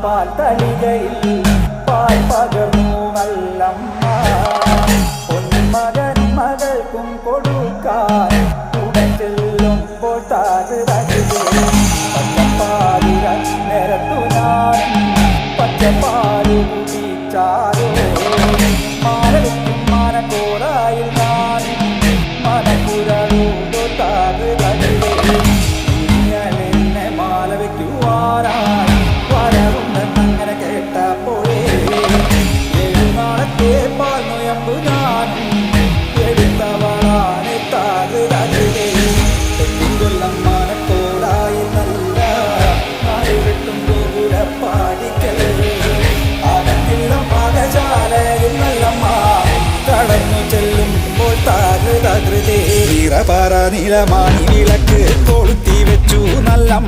പാൽ തളികയിൽ പാൽ പകർന്നു നല്ലമ്മ പൊന്മകൻ മകൾക്കും കൊടുക്കാൻ ഉടൻ ചെല്ലുമ്പോൾ താഴ് പച്ചപ്പാലിര നിരത്തു ഞാൻ പച്ചപ്പാല് കുടിച്ചാലോ മാനവിക്കും മാനക്കോടായിൽ ഞാൻ മനക്കുരൂടോ താഴ് ഇങ്ങനെ മാല വയ്ക്കുവാനായി വരവുണ്ടെന്നങ്ങനെ കേട്ടപ്പോഴേ നാളത്തെ പാൽ നൊയമ്പു ഞാൻ എടുത്തവളാണ് താഴ് കൊല്ലം മാനക്കോടായി നല്ല നാളെ വിട്ടും ഗോപുരപ്പാടിക്കൽ അകത്തില്ല പാകശാലയിൽ നല്ലമ്മ കടന്നു ചെല്ലുമ്പോൾ താകൃതേ വീറപാറ നീലമാണി വിളക്ക് കൊളുത്തി വെച്ചു നല്ലമ്മ